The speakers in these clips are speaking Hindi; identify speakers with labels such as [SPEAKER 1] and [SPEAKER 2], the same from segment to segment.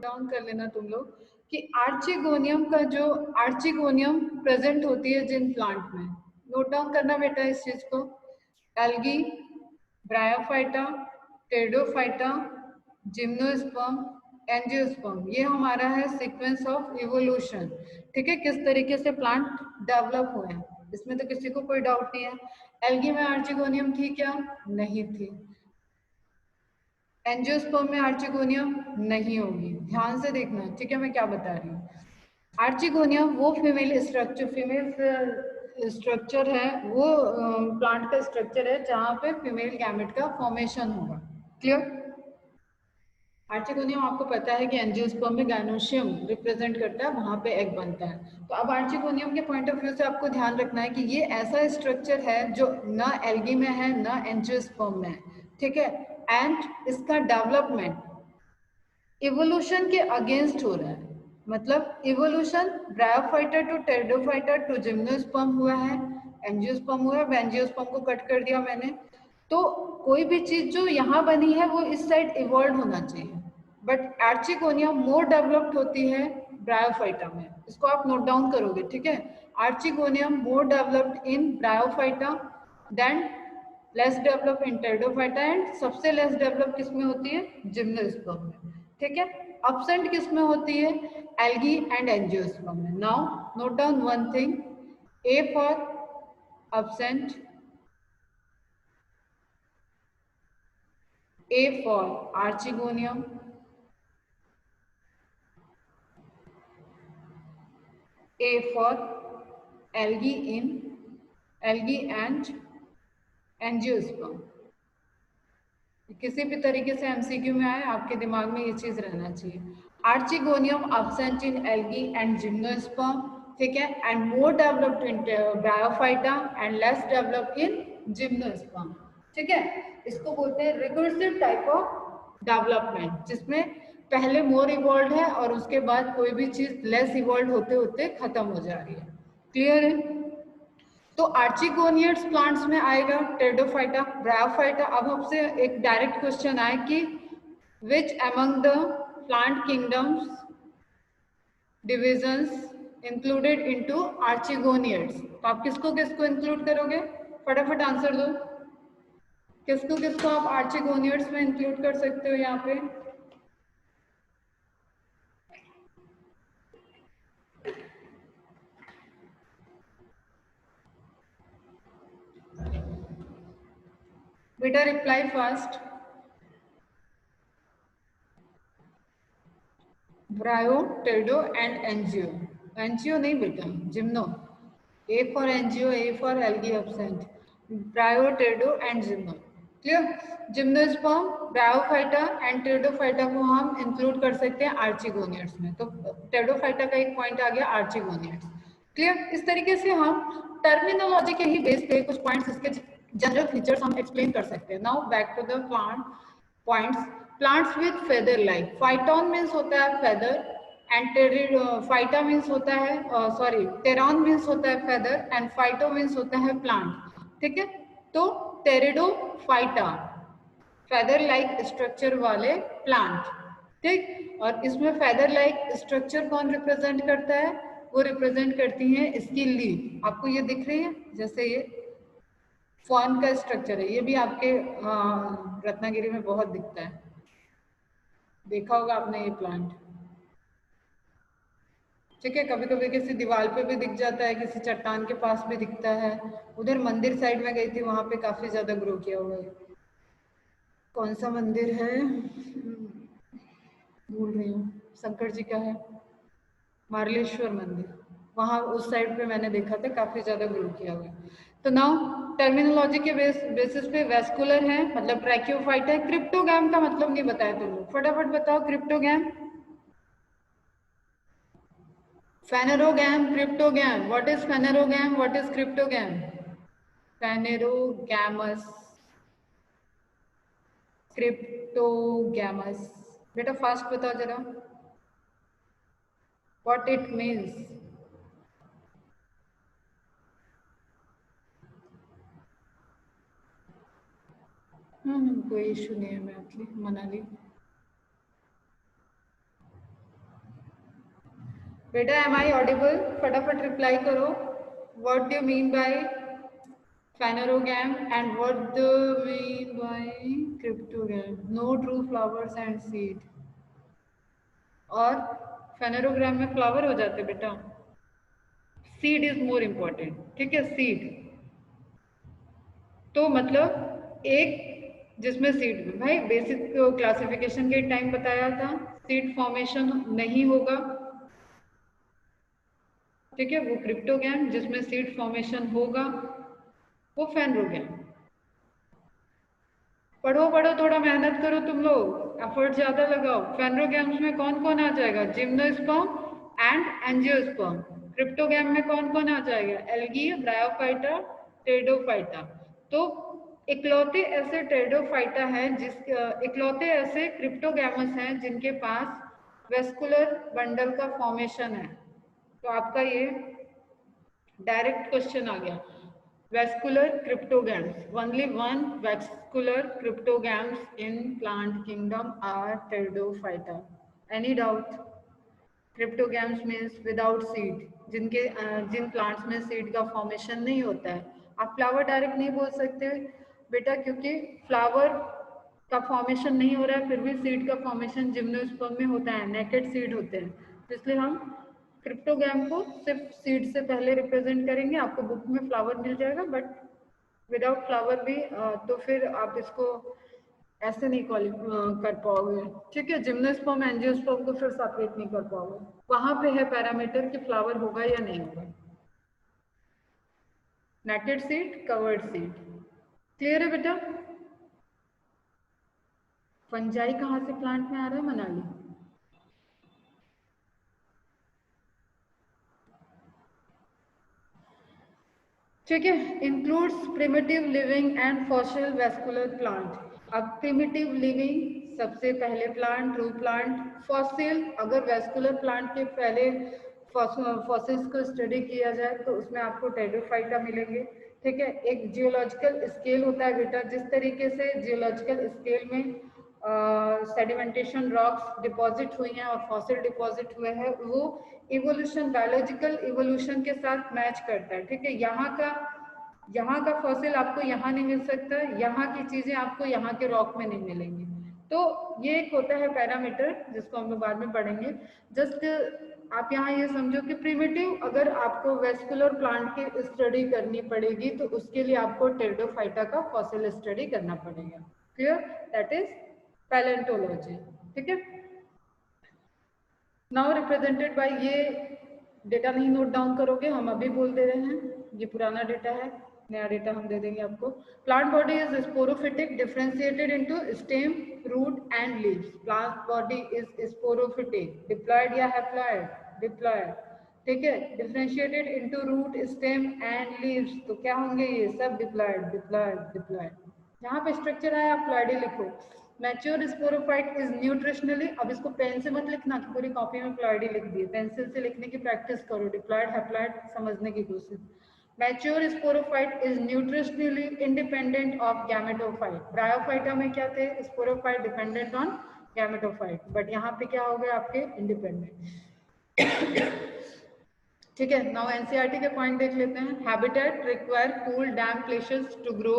[SPEAKER 1] डाउन कर लेना तुम लोग कि आर्चिगोनियम का जो आर्चिगोनियम प्रेजेंट होती है जिन प्लांट में, नोट डाउन करना बेटा इस चीज को। Algae, bryophyta, pteridophyta, gymnosperm, angiosperm, ये हमारा है सीक्वेंस ऑफ इवोल्यूशन। ठीक है, किस तरीके से प्लांट डेवलप हुए हैं, इसमें तो किसी को कोई डाउट नहीं है। एल्गी में आर्चिगोनियम थी क्या? नहीं थी। एंजियोस्पर्म में आर्चिगोनियम नहीं होगी, ध्यान से देखना, ठीक है मैं क्या बता रही हूँ। आर्चिगोनियम वो फीमेल स्ट्रक्चर है, वो प्लांट का स्ट्रक्चर है जहाँ पे फीमेल गैमेट का फॉर्मेशन होगा। क्लियर? आर्चिगोनियम आपको पता है कि एंजियोस्पर्म में गायनोशियम रिप्रेजेंट करता है, वहां पे एग बनता है। तो अब आर्चिगोनियम के पॉइंट ऑफ व्यू से आपको ध्यान रखना है कि ये ऐसा स्ट्रक्चर है जो न एल्गी में है न एंजियोस्पर्म में है, ठीक है। एंड इसका डेवलपमेंट इवोल्यूशन के अगेंस्ट हो रहा है, मतलब evolution bryophyta to pteridophyta to gymnosperm हुआ है, एंजियोस्पर्म हुआ है, एंजियोस्पर्म को कट कर दिया मैंने। तो कोई भी चीज जो यहाँ बनी है वो इस साइड इवॉल्व होना चाहिए, बट आर्चिगोनिया मोर डेवलप्ड होती है ब्रायोफाइटा में, इसको आप नोट डाउन करोगे, ठीक है। Archegonium more developed in bryophyta than less develop in pteridophyta, and सबसे लेस डेवलप किसमें होती है? जिम्नोस्पर्म में, ठीक है। अब्सेंट किसमें होती है? एल्गी एंड एंजियोस्पर्म में। Now note down one thing, A for absent, A for archegonium, A for algae and angiosperm। किसी भी तरीके से एमसीक्यू में आए आपके दिमाग में ये चीज रहना चाहिए। Archegonium absent in algae and gymnosperm, ठीक है, and more developed in bryophyta and less developed in gymnosperm, ठीक है। इसको बोलते हैं रिकर्सिव टाइप ऑफ डेवलपमेंट, जिसमें पहले मोर इवॉल्व है और उसके बाद कोई भी चीज लेस इवॉल्व होते होते खत्म हो जा रही है। क्लियर है? तो आर्चिगोनियड्स प्लांट्स में आएगा टेरिडोफाइटा, ब्रायोफाइटा। अब हमसे एक डायरेक्ट क्वेश्चन आए कि which among the plant kingdoms divisions included into archegoniates, तो आप किसको किसको इंक्लूड करोगे? फटाफट आंसर दो, किसको किसको आप आर्चिगोनियड्स में इंक्लूड कर सकते हो यहाँ पे? बेटा reply fast. Bryo, pterido and angio. Angio नहीं बेटा, gymno. A for angio, A for algae absent, bryo, pterido and gymno. Clear? Gymnosperm, bryophyta and pteridophyta को हम इंक्लूड कर सकते हैं आर्चिगोनियड्स में, तो टेरिडोफाइटा का एक पॉइंट आ गया आर्चिगोनियड्स। क्लियर? इस तरीके से हम टर्मिनोलॉजी के ही बेस पे कुछ पॉइंट्स, इसके जनरल फीचर्स हम एक्सप्लेन कर सकते हैं। Now back to the plant points. Plants with feather like, phyton means होता है फेदर, एंड फाइटा मीन्स होता है सॉरी टेरॉन मीन्स होता है फेदर, एंड फाइटो मीन्स होता है प्लांट, ठीक है। तो टेरिडोफाइटा फेदर लाइक स्ट्रक्चर वाले प्लांट, ठीक। और इसमें फेदर लाइक स्ट्रक्चर कौन रिप्रेजेंट करता है? वो रिप्रेजेंट करती है इसकी लीफ, आपको ये दिख रही है, जैसे ये फॉर्न का स्ट्रक्चर है, ये भी आपके रत्नागिरी में बहुत दिखता है, देखा होगा आपने ये प्लांट, ठीक है। कभी कभी किसी दीवार पे भी दिख जाता है, किसी चट्टान के पास भी दिखता है। उधर मंदिर साइड में गई थी, वहां पे काफी ज्यादा ग्रो किया हुआ है। कौन सा मंदिर है भूल रही हूँ, शंकर जी का है, मार्लेश्वर मंदिर, वहां उस साइड पे मैंने देखा था, काफी ज्यादा ग्रो किया हुआ है। तो नाउ टर्मिनोलॉजी के बेसिस पे वेस्कुलर है मतलब ट्रैक्योफाइट है। क्रिप्टोगैम का मतलब नहीं बताया तुम लोग, फटाफट बताओ cryptogam. Phanerogam, cryptogam. What is phanerogam? What is cryptogam? Phanerogamous, cryptogamous. बेटा फास्ट बताओ जरा, what it means. कोई इशू नहीं है, मैं मनाली। बेटा एम आई ऑडिबल? फटाफट रिप्लाई करो। What do you mean by phanerogam and what do you mean by cryptogram? No true flowers and seed. और phanerogram में फ्लावर हो जाते बेटा। सीड इज मोर इम्पोर्टेंट, ठीक है। सीड तो मतलब एक जिसमें सीड, भाई बेसिक क्लासिफिकेशन के टाइम बताया था, सीड फॉर्मेशन नहीं होगा, ठीक है। वो क्रिप्टोगैम जिसमें सीड फॉर्मेशन होगा वो फेनरोगैम। पढ़ो पढ़ो, थोड़ा मेहनत करो तुम लोग, एफर्ट ज्यादा लगाओ। फेनरोगैम्स में कौन कौन आ जाएगा? Gymnosperm and angiosperm. क्रिप्टोगैम में कौन कौन आ जाएगा? Algae, bryophyta, pteridophyta. तो इकलौते ऐसे टेरिडोफाइटा हैं इकलौते ऐसे क्रिप्टोगैमस हैं जिनके पास वेस्कुलर बंडल का फॉर्मेशन है। तो आपका ये डायरेक्ट क्वेश्चन आ गया। vascular cryptogams, only one vascular cryptogams in plant kingdom are pteridophyta. Any doubt? Cryptogams means without seed, जिन प्लांट्स में सीड का फॉर्मेशन नहीं होता है। आप फ्लावर डायरेक्ट नहीं बोल सकते बेटा, क्योंकि फ्लावर का फॉर्मेशन नहीं हो रहा है, फिर भी सीड का फॉर्मेशन जिम्नोस्पर्म में होता है, नेकेड सीड होते हैं। तो इसलिए हम क्रिप्टोगैम को सिर्फ सीड से पहले रिप्रेजेंट करेंगे। आपको बुक में फ्लावर मिल जाएगा, बट विदाउट फ्लावर भी तो फिर आप इसको ऐसे नहीं कर पाओगे, ठीक है। जिम्नोस्पर्म एंजियोस्पर्म को फिर सेपरेट नहीं कर पाओगे। वहां पे है पैरामीटर कि फ्लावर होगा या नहीं होगा। नेटेड सीड, कवर्ड सीड, क्लियर है बेटा? फंजाई कहाँ से प्लांट में आ रहा है? मनाली। ठीक है। Includes primitive living and fossil vascular plant. अब प्रिमिटिव लिविंग सबसे पहले प्लांट, ट्रू प्लांट। फॉसिल, अगर वेस्कुलर प्लांट के पहले फॉसिल्स को स्टडी किया जाए तो उसमें आपको टेरिडोफाइटा मिलेंगे, ठीक है। एक जियोलॉजिकल स्केल होता है बेटा, जिस तरीके से जियोलॉजिकल स्केल में सेडिमेंटेशन रॉक्स डिपॉजिट हुई हैं और फॉसिल डिपॉजिट हुए हैं, वो इवोल्यूशन, बायोलॉजिकल इवोल्यूशन के साथ मैच करता है, ठीक है। यहाँ का फॉसिल आपको यहाँ नहीं मिल सकता, यहाँ की चीजें आपको यहाँ के रॉक में नहीं मिलेंगी। तो ये एक होता है पैरामीटर जिसको हम लोग बाद में पढ़ेंगे। जस्ट आप यहाँ ये समझो कि प्रिमिटिव अगर आपको वेस्कुलर प्लांट की स्टडी करनी पड़ेगी तो उसके लिए आपको टेरिडोफाइटा का फॉसिल स्टडी करना पड़ेगा। क्लियर? दैट इज पैलेंटोलॉजी, ठीक है। नाउ रिप्रेजेंटेड बाय, ये डेटा नहीं नोट डाउन करोगे, हम अभी बोल दे रहे हैं, ये पुराना डेटा है, नया डेटा हम दे देंगे आपको। Plant body is sporophytic, differentiated into stem, root and leaves. Plant body is sporophytic, diploid या हैप्लॉयड? डिप्लॉयड, ठीक है। Differentiated into root, stem and leaves, तो क्या होंगे ये सब? Diploid, diploid, diploid. यहाँ पे स्ट्रक्चर है, आप प्लॉयडी लिखो। मैच्योर स्पोरोफाइट इज न्यूट्रिशनली, अब इसको पेन से मत लिखना कि पूरी कॉपी में प्लॉयडी लिख दिए, पेंसिल से लिखने की प्रैक्टिस करो, डिप्लॉयड हैप्लॉयड समझने की कोशिश। Mature sporophyte is nutritionally independent of gametophyte. Bryophyta में क्या थे? Sporophyte dependent on gametophyte, but यहाँ पे क्या हो गया आपके? इंडिपेंडेंट। ठीक है। नाउ एनसीईआरटी के पॉइंट देख लेते हैं। Habitat require cool damp places to grow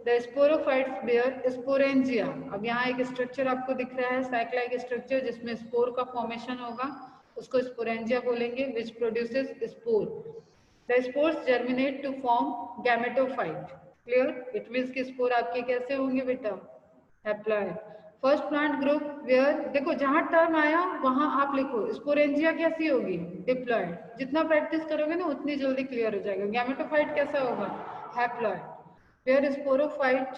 [SPEAKER 1] the sporophytes bear sporangia. अब यहाँ एक स्ट्रक्चर आपको दिख रहा है, साइक्लाइक स्ट्रक्चर, जिसमें स्पोर का फॉर्मेशन होगा, उसको स्पोरेंजिया बोलेंगे, which produces spore. The spores germinate to form gametophyte. Clear? It means कि स्पोर आपके कैसे होंगे बेटा? Haploid. First plant group where, देखो जहां टर्म आया वहां आप लिखो। स्पोरेंजिया कैसी होगी? डिप्लॉयड। जितना प्रैक्टिस करोगे ना उतनी जल्दी क्लियर हो जाएगा। गैमेटोफाइट कैसा होगा? Haploid. Where sporophyte,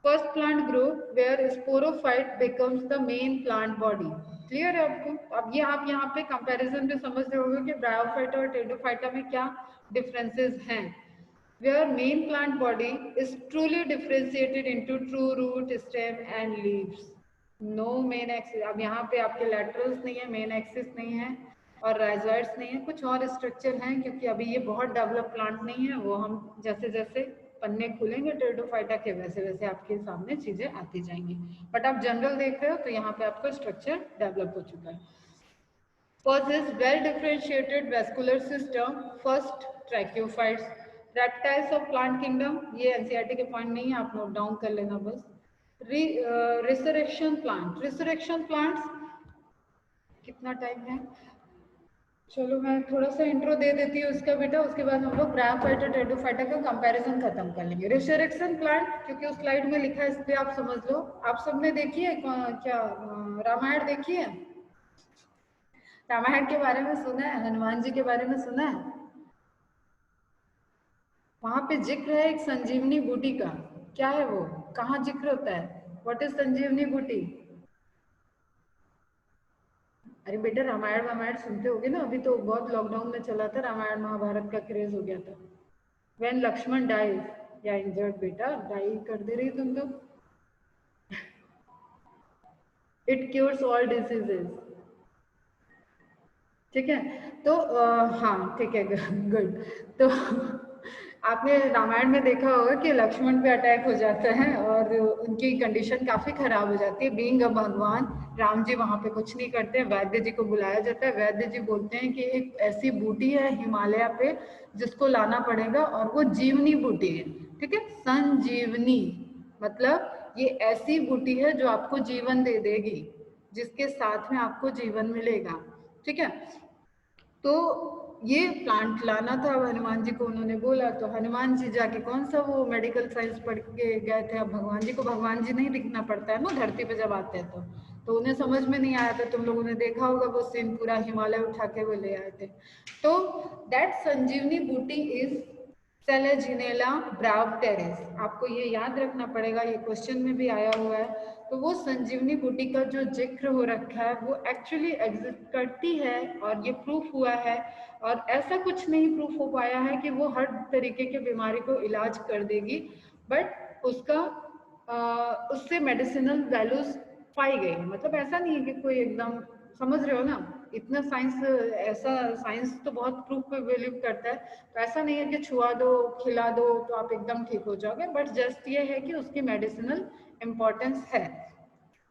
[SPEAKER 1] first plant group where sporophyte becomes the main plant body. Clear है आपको? अब ये आप यहाँ पे कंपैरिजन में समझ रहे होगे कि ब्रायोफाइटा और टेरिडोफाइटा में क्या डिफरेंसेस हैं। Where main plant body is truly differentiated into true root, stem and leaves. No main axis, अब यहाँ पे आपके laterals नहीं है, main axis नहीं है और rhizoids नहीं है, कुछ और स्ट्रक्चर हैं, क्योंकि अभी ये बहुत डेवलप प्लांट नहीं है। वो हम जैसे जैसे पन्ने खुलेंगे टेरिडोफाइटा के वैसे वैसे आपके सामने चीजें आती जाएंगी, बट आप जनरल देख रहे हो तो यहाँ पे आपका स्ट्रक्चर डेवलप हो चुका है। possess well differentiated vascular system. First, tracheophytes, reptiles of plant kingdom, ये एनसीईआरटी के पॉइंट नहीं है, आप नोट डाउन कर लेना बस. रिसरेक्शन प्लांट, रिसरेक्शन प्लांट्स, कितना टाइम है? चलो मैं थोड़ा सा इंट्रो दे देती हूँ उसका बेटा, उसके बाद हम लोग ब्रायोफाइटा टेरिडोफाइटा का कंपैरिजन खत्म कर लेंगे. रिसरेक्शन प्लांट, क्योंकि उस स्लाइड में लिखा है इसलिए आप समझ लो. आप सबने देखी है क्या रामायण देखी है? रामायण के बारे में सुना है? हनुमान जी के बारे में सुना है? वहां पे जिक्र है एक संजीवनी बूटी का. क्या है वो? कहाँ जिक्र होता है? व्हाट इज संजीवनी बूटी? अरे बेटा रामायण वामायण सुनते होगे ना, अभी तो बहुत लॉकडाउन में चला था, रामायण महाभारत का क्रेज हो गया था. व्हेन लक्ष्मण डाइज या इंजर्ड, बेटा डाई कर दे रही तुम तो. It cures all diseases. ठीक है, तो हाँ ठीक है, गुड. तो आपने रामायण में देखा होगा कि लक्ष्मण पे अटैक हो जाता है और उनकी कंडीशन काफी खराब हो जाती है. बीइंग अ भगवान, राम जी वहां पे कुछ नहीं करते. वैद्य जी को बुलाया जाता है. वैद्य जी बोलते हैं कि एक ऐसी बूटी है हिमालय पे जिसको लाना पड़ेगा, और वो जीवनी बूटी है. ठीक है, संजीवनी मतलब ये ऐसी बूटी है जो आपको जीवन दे देगी, जिसके साथ में आपको जीवन मिलेगा. ठीक है, तो ये प्लांट लाना था हनुमान जी को. उन्होंने बोला तो हनुमान जी जाके कौन सा वो मेडिकल साइंस पढ़ के गए थे. अब भगवान जी को भगवान जी नहीं दिखना पड़ता है ना धरती पे जब आते हैं तो उन्हें समझ में नहीं आया था. तुम लोगों ने देखा होगा वो सीन, पूरा हिमालय उठा के वो ले आए थे. तो दैट संजीवनी बूटी इज सेलेजिनेला ब्रावटेरिस. आपको ये याद रखना पड़ेगा, ये क्वेश्चन में भी आया हुआ है. तो वो संजीवनी बूटी का जो जिक्र हो रखा है वो एक्चुअली एग्जिस्ट करती है, और ये प्रूफ हुआ है. और ऐसा कुछ नहीं प्रूफ हो पाया है कि वो हर तरीके के बीमारी को इलाज कर देगी, बट उसका उससे मेडिसिनल वैल्यूज पाई गई. मतलब ऐसा नहीं है कि कोई एकदम, समझ रहे हो ना, इतना साइंस, ऐसा साइंस तो बहुत प्रूफ पे बिलीव करता है. तो ऐसा नहीं है कि छुआ दो खिला दो तो आप एकदम ठीक हो जाओगे, बट जस्ट ये है कि उसकी मेडिसिनल इम्पोर्टेंस है.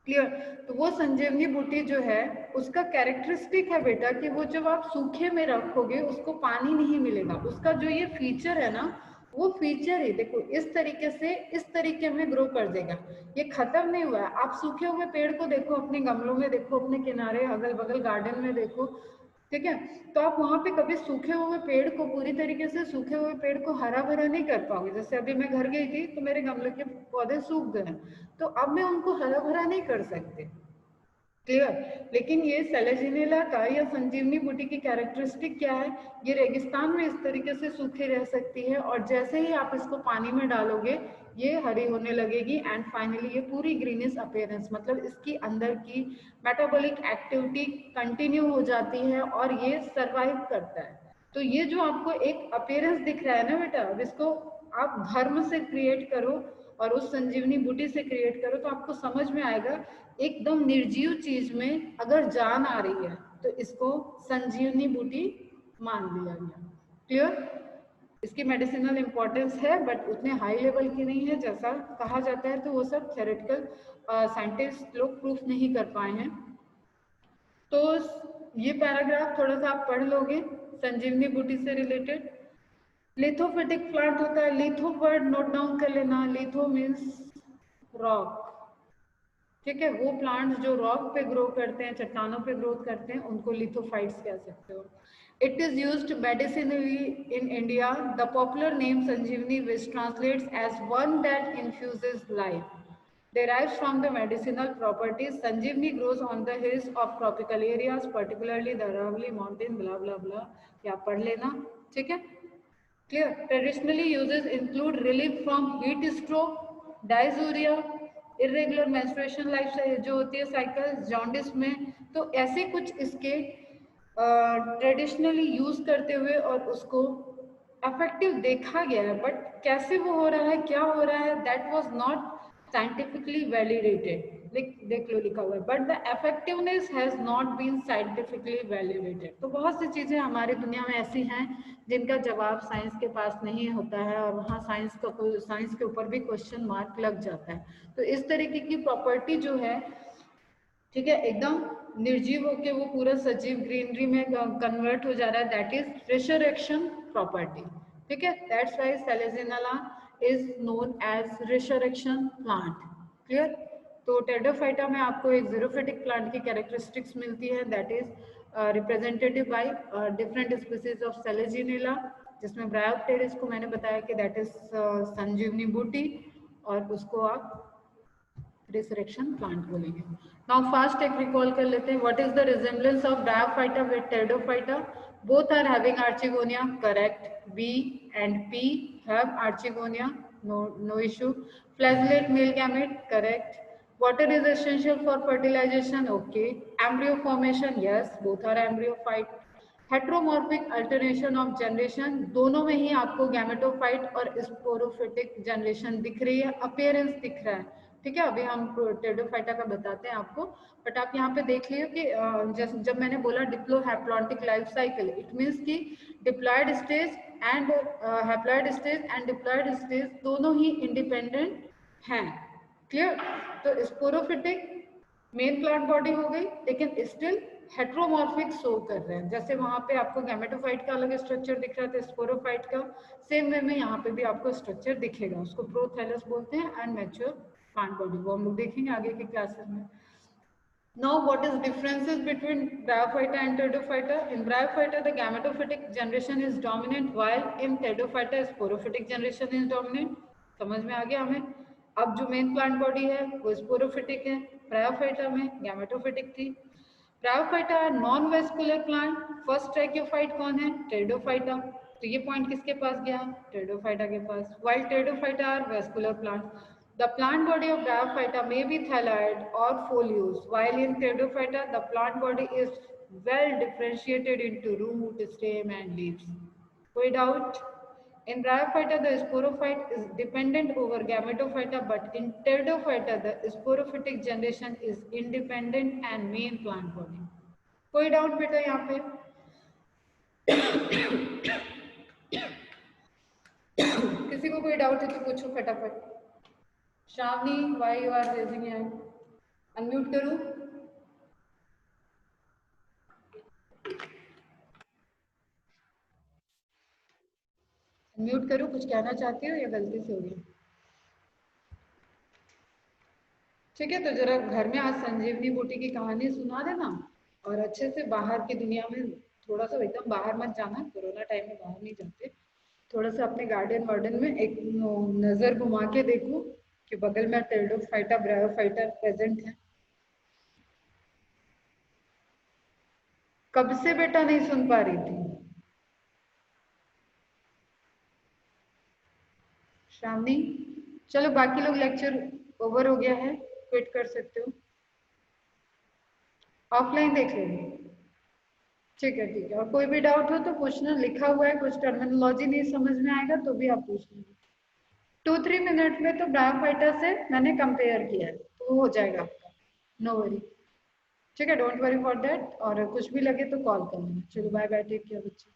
[SPEAKER 1] क्लियर? तो वो संजीवनी बूटी जो है उसका कैरेक्टरिस्टिक है बेटा कि वो जब आप सूखे में रखोगे उसको पानी नहीं मिलेगा. उसका जो ये फीचर है ना, वो फीचर ही देखो इस तरीके से, इस तरीके में ग्रो कर देगा. ये खत्म नहीं हुआ है. आप सूखे हुए पेड़ को देखो, अपने गमलों में देखो, अपने किनारे अगल बगल गार्डन में देखो. ठीक है, तो आप वहां पे कभी सूखे हुए पेड़ को, पूरी तरीके से सूखे हुए पेड़ को हरा भरा नहीं कर पाओगे. जैसे अभी मैं घर गई थी तो मेरे गमले के पौधे सूख गए, तो अब मैं उनको हरा भरा नहीं कर सकते. क्लियर? लेकिन ये सेलेजिनेला का या संजीवनी बूटी की कैरेक्टरिस्टिक क्या है? ये रेगिस्तान में इस तरीके से सूखे रह सकती है, और जैसे ही आप इसको पानी में डालोगे ये हरी होने लगेगी, एंड फाइनली ये पूरी ग्रीनिश अपीयरेंस, मतलब इसकी अंदर की मेटाबॉलिक एक्टिविटी कंटिन्यू हो जाती है और ये सरवाइव करता है. तो ये जो आपको एक अपीयरेंस दिख रहा है ना बेटा, अब इसको आप धर्म से क्रिएट करो और उस संजीवनी बूटी से क्रिएट करो तो आपको समझ में आएगा. एकदम निर्जीव चीज में अगर जान आ रही है तो इसको संजीवनी बूटी मान लिया गया. क्लियर? इसकी मेडिसिनल इंपॉर्टेंस है बट उतने हाई लेवल की नहीं है जैसा कहा जाता है. तो वो सब थ्योरेटिकल साइंटिस्ट लोग प्रूफ नहीं कर पाए हैं. तो ये पैराग्राफ थोड़ा सा आप पढ़ लोगे संजीवनी बूटी से रिलेटेड. लिथोफिटिक प्लांट होता है. लिथो वर्ड नोट डाउन कर लेना. Litho means rock. ठीक है, वो प्लांट्स जो रॉक पे ग्रो करते हैं, चट्टानों पे ग्रोथ करते हैं, उनको लिथोफाइट्स कह सकते हो. It is used medicinally in India. The popular name Sanjeevani which translates as one that infuses life derives from the medicinal properties. Sanjeevani grows on the hills of tropical areas, particularly the Aravalli mountain, blah blah blah. या पढ़ लेना. ठीक है, clear? Traditionally uses include relief from heat stroke, dysuria, irregular menstruation life जो होती है साइकिल, जॉन्डिस में. तो ऐसे कुछ इसके ट्रेडिशनली यूज करते हुए और उसको इफेक्टिव देखा गया है, बट कैसे वो हो रहा है, क्या हो रहा है, that was not scientifically validated. देख लो लिखा हुआ है, but the effectiveness has not been scientifically validated. तो बहुत सी चीजें हमारी दुनिया में ऐसी हैं जिनका जवाब साइंस के पास नहीं होता है, और वहाँ साइंस के ऊपर भी क्वेश्चन मार्क लग जाता है. तो इस तरीके की प्रॉपर्टी जो है ठीक है, एकदम निर्जीव होके वो पूरा सजीव ग्रीनरी में कन्वर्ट हो जा रहा है, दैट इज रिसरेक्शन प्रॉपर्टी। ठीक है, that's why Selaginella is known as resurrection plant. Clear? तो टेरिडोफाइटा में आपको एक जीरोफिटिक प्लांट की कैरेक्टरिस्टिक्स मिलती है, that is representative by different species of Selaginella, जिसमें ब्रायोप्टेरिस को मैंने बताया कि दैट इज संजीवनी बूटी, और उसको आप रिसरेक्शन प्लांट बोलेंगे। नाउ फास्ट एक रिकॉल कर लेते हैं, what is the resemblance of bryophyta with pteridophyta? Both are having archegonia, correct. B and P have archegonia, no issue. Flagellate male gamete, correct. Water is essential for fertilization, okay. Embryo formation, yes, both are embryophyte. Heteromorphic alternation of generation, दोनों में ही आपको गैमेटोफाइट और स्पोरोफिटिक जनरेशन दिख रही है, अपीयरेंस दिख रहा है। ठीक है, अभी हम टेरिडोफाइटा का बताते हैं आपको, बट आप यहाँ पे देख लियो कि जब मैंने बोला diplohaplontic life cycle, it means कि diploid stage and haploid stage and diploid stage दोनों ही इंडिपेंडेंट हैं। क्लियर? तो स्पोरोफिटिक मेन प्लांट बॉडी हो गई, लेकिन स्टिल हेट्रोमॉर्फिक शो कर रहे हैं। जैसे वहां पे आपको गैमेटोफाइट का अलग स्ट्रक्चर दिख रहा था, स्पोरोफाइट का सेम वे में यहाँ पे भी आपको स्ट्रक्चर दिखेगा, उसको प्रोथैलस बोलते हैं एंड मैच्योर प्लांट बॉडी, वो हम लोग देखेंगे आगे के क्लासेस में। Now, what is differences between Bryophyta and Pteridophyta? In Bryophyta, the gametophytic generation is dominant, while in Pteridophyta, sporophytic generation is dominant. समझ में आ गया हमें? अब जो मेन प्लांट बॉडी है वो स्पोरोफिटिक है, ब्रायोफाइटा में गैमेटोफिटिक थी। Bryophyta non vascular plant, first tracheophyte कौन है? टेरिडोफाइटा। तो ये पॉइंट किसके पास गया? टेरिडोफाइटा के पास। while pteridophyta are vascular plant, the plant body of Bryophyta may be thalloid or foliose, while in Pteridophyta the plant body is well differentiated into root, stem and leaves. कोई doubt? In Bryophyta the sporophyte is dependent over Gametophyta, but in Pteridophyta the sporophytic generation is independent and main plant body. कोई doubt बेटा यहाँ पे? किसी को कोई डाउट है तो पूछो फटाफट। Shravani, why you are raising your hand? Unmute करूं? अनम्यूट करूं? कुछ कहना चाहती हो या गलती से हो गया? ठीक है, तो जरा घर में आज संजीवनी बूटी की कहानी सुना देना, और अच्छे से बाहर की दुनिया में थोड़ा सा, एकदम बाहर मत जाना, कोरोना टाइम में बाहर नहीं जाते, थोड़ा सा अपने गार्डन वार्डन में एक नजर घुमा के देखो कि बगल में टेरिडोफाइटा ब्रायोफाइटा प्रेजेंट है। कब से बेटा नहीं सुन पा रही थी श्रावणी? चलो बाकी लोग लेक्चर ओवर हो गया है, क्विट कर सकते हो, ऑफलाइन देख लेंगे। ठीक है ठीक है, और कोई भी डाउट हो तो पूछना, लिखा हुआ है, कुछ टर्मिनोलॉजी नहीं समझ में आएगा तो भी आप पूछ लेंगे। 2-3 मिनट में तो ब्रायोफाइटा से मैंने कंपेयर किया है, तो वो हो जाएगा आपका, नो वरी। ठीक है, डोंट वरी फॉर दैट, और कुछ भी लगे तो कॉल करना। चलो बाय बाय, टेक केयर बच्चे।